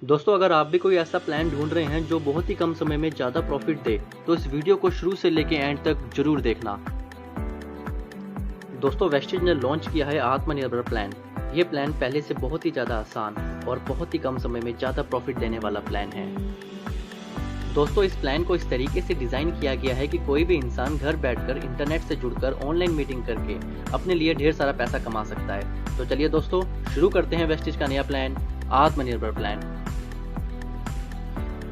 दोस्तों, अगर आप भी कोई ऐसा प्लान ढूंढ रहे हैं जो बहुत ही कम समय में ज़्यादा प्रॉफिट दे, तो इस वीडियो को शुरू से लेके एंड तक जरूर देखना। दोस्तों, वेस्टेज ने लॉन्च किया है आत्मनिर्भर प्लान। ये प्लान पहले से बहुत ही ज़्यादा आसान और बहुत ही कम समय में ज़्यादा प्रॉफिट देने वाला प्लान है। दोस्तों, इस प्लान को इस तरीके से डिज़ाइन किया गया है कि कोई भी इंसान घर बैठकर इंटरनेट से जुड़कर ऑनलाइन मीटिंग करके अपने लिए ढेर सारा पैसा कमा सकता है। तो चलिए दोस्तों, शुरू करते हैं वेस्टेज का नया प्लान, आत्मनिर्भर प्लान।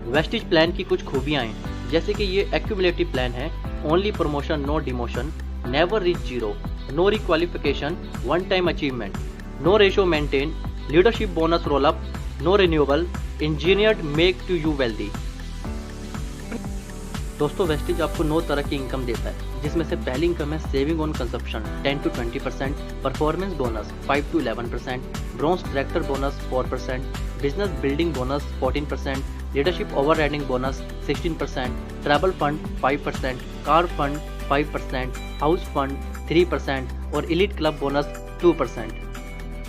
वेस्टेज प्लान की कुछ खूबियां हैं, जैसे कि ये एक्यूमुलेटिव प्लान है, only promotion no demotion, never reach zero, no requalification, one time achievement, no ratio maintain, leadership bonus roll up, no renewable, engineered make to you wealthy. दोस्तों, wastage आपको 9 तरह की इनकम देता है, जिसमें से पहली इनकम है saving on consumption 10 to 20%, performance bonus 5 to 11%, bronze director bonus 4%, business building bonus 14%, leadership overriding bonus 16%, travel fund 5%, car fund 5%, house fund 3% और elite club bonus 2%।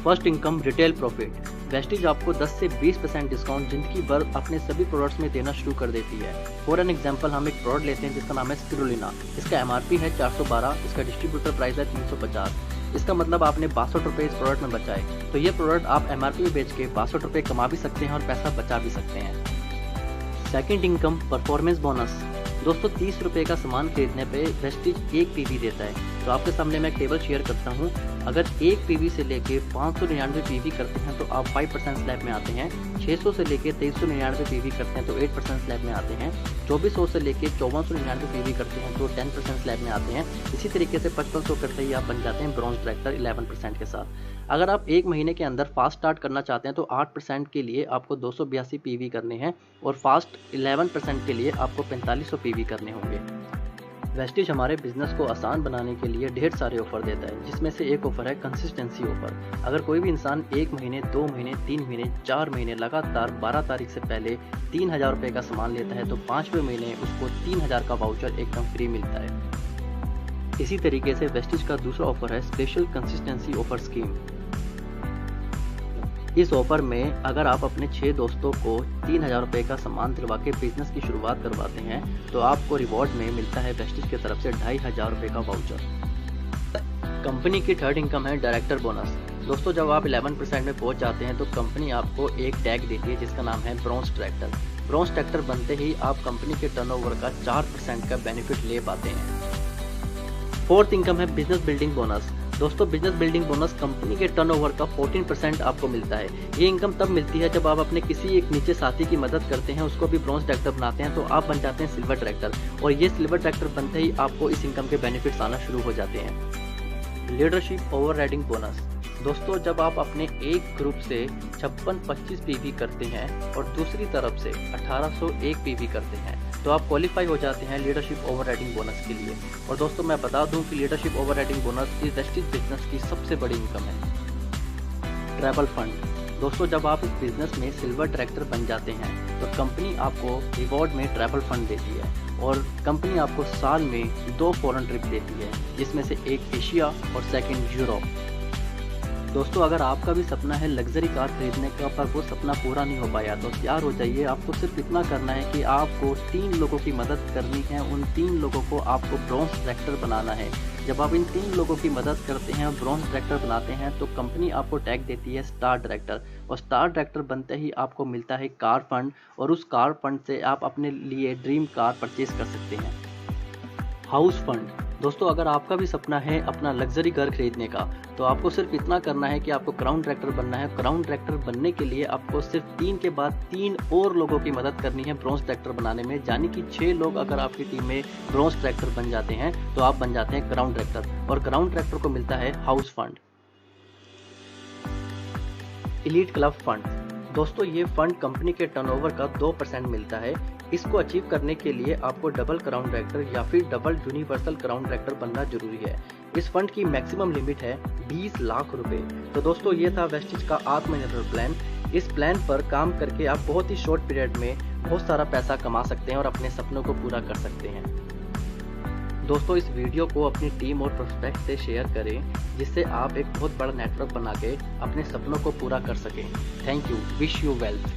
First income retail profit. Wastage आपको 10 से 20% discount जिंदगी भर अपने सभी products में देना शुरू कर देती है। फॉर एन एग्जांपल, हम एक प्रोडक्ट लेते हैं जिसका नाम है स्पिरुलिना। इसका MRP है 412, इसका डिस्ट्रीब्यूटर प्राइस है 350। इसका मतलब आपने 62 रुपये इस प्रोडक्ट में बचाए। तो ये प्रोडक्ट आप MRP में बेच के 62 रुपये कमा भी सकते हैं और पैसा बचा भी सकते हैं। Second income performance bonus. दोस्तों, 30 रुपये का सामान खरीदने पे वेस्टेज 1 PV देता है। तो आपके सामने मैं एक टेबल शेयर करता हूँ। अगर 1 PV से लेके 599 PV करते हैं तो आप 5% स्लैब में आते हैं। 600 से लेके 2399 PV करते हैं तो 8% स्लैब में आते हैं। 2400 से लेके 5499 PV करते हैं तो 10% स्लैब में आते हैं। इसी तरीके से 5500 करते ही आप बन जाते हैं ब्रॉन्ज डायरेक्टर 11% के साथ। अगर आप 1 महीने के अंदर फास्ट स्टार्ट करना चाहते हैं तो 8% के लिए आपको 282 PV करने हैं और फास्ट 11% के लिए आपको 4500 PV करने होंगे। वेस्टेज हमारे बिजनेस को आसान बनाने के लिए ढेर सारे ऑफर देता है, जिसमें से एक ऑफर है कंसिस्टेंसी ऑफर। अगर कोई भी इंसान 1 महीने, 2 महीने, 3 महीने, 4 महीने लगातार 12 तारीख से पहले 3000 रुपये का सामान लेता है तो 5वें महीने उसको 3000 का वाउचर एकदम फ्री मिलता है। इसी तरीके से वेस्टेज का दूसरा ऑफर है स्पेशल कंसिस्टेंसी ऑफर स्कीम। इस ऑफर में अगर आप अपने 6 दोस्तों को 3000 रुपये का सामान दिलवा के बिजनेस की शुरुआत करवाते हैं तो आपको रिवॉर्ड में मिलता है वेस्टेज की तरफ से 2500 रुपये का वाउचर। कंपनी की थर्ड इनकम है डायरेक्टर बोनस। दोस्तों, जब आप 11% में पहुंच जाते हैं तो कंपनी आपको एक टैग देती है जिसका नाम है ब्रॉन्ज डायरेक्टर। ब्रॉन्ज डायरेक्टर बनते ही आप कंपनी के टर्नओवर का 4% का बेनिफिट ले पाते हैं। फोर्थ इनकम है बिजनेस बिल्डिंग बोनस। दोस्तों, बिजनेस बिल्डिंग बोनस कंपनी के टर्नओवर का 14% आपको मिलता है। ये इनकम तब मिलती है जब आप अपने किसी एक नीचे साथी की मदद करते हैं, उसको भी ब्रॉन्ज डायरेक्टर बनाते हैं तो आप बन जाते हैं सिल्वर डायरेक्टर और ये सिल्वर डायरेक्टर बनते ही आपको इस इनकम के बेनिफिट्स आना शुरू हो जाते हैं। Leadership overriding bonus. दोस्तों, जब आप अपने एक ग्रुप से 56-25 PV करते हैं और दूसरी तरफ से 1801 PV करते हैं तो आप क्वालिफाई हो जाते हैं लीडरशिप ओवरराइडिंग बोनस के लिए। और दोस्तों, मैं बता दूं कि लीडरशिप ओवरराइडिंग बोनस इस वेस्टेज बिजनेस की सबसे बड़ी इनकम है। Travel fund. दोस्तों, जब आप इस बिजनेस में सिल्वर डायरेक्टर बन जाते हैं तो कंपनी आपको रिवॉर्ड में ट्रैवल फंड देती है और कंपनी आपको साल में 2 फॉरेन ट्रिप देती है, जिसमें से एक एशिया और सेकंड यूरोप। दोस्तों, अगर आपका भी सपना है लग्जरी कार खरीदने का पर वो सपना पूरा नहीं हो पाया तो तैयार हो जाइए। आपको सिर्फ इतना करना है कि आपको 3 लोगों की मदद करनी है। उन 3 लोगों को आपको ब्रॉन्ज डायरेक्टर बनाना है। जब आप इन 3 लोगों की मदद करते हैं और ब्रॉन्ज डायरेक्टर बनाते हैं तो कंपनी आपको टैग देती है स्टार डायरेक्टर और स्टार डायरेक्टर बनते ही आपको मिलता है कार फंड और उस कार फंड से आप अपने लिए ड्रीम कार परचेज कर सकते हैं। House fund. दोस्तों, अगर आपका भी सपना है अपना लग्जरी घर खरीदने का तो आपको सिर्फ इतना करना है कि आपको क्राउन डायरेक्टर बनना है। क्राउन डायरेक्टर बनने के लिए आपको सिर्फ 3 के बाद 3 और लोगों की मदद करनी है ब्रॉन्ज डायरेक्टर बनाने में, यानी कि 6 लोग अगर आपकी टीम में ब्रॉन्ज डायरेक्टर बन जाते हैं तो आप बन जाते हैं क्राउन डायरेक्टर और क्राउन डायरेक्टर को मिलता है house fund. Elite club fund. दोस्तों, ये फंड कंपनी के टर्नओवर का 2% मिलता है। इसको अचीव करने के लिए आपको डबल क्राउन डायरेक्टर या फिर डबल यूनिवर्सल क्राउन डायरेक्टर बनना जरूरी है। इस फंड की मैक्सिमम लिमिट है 20 लाख रुपए। तो दोस्तों, ये था वेस्टेज का आत्मनिर्भर प्लान। इस प्लान पर काम करके आप बहुत ही शॉर्ट पीरियड में बहुत सारा पैसा कमा सकते हैं और अपने सपनों को पूरा कर सकते हैं। दोस्तों, इस वीडियो को अपनी टीम और प्रोस्पेक्ट से शेयर करें जिससे आप एक बहुत बड़ा नेटवर्क बना के अपने सपनों को पूरा कर सकें। Thank you. Wish you wealth.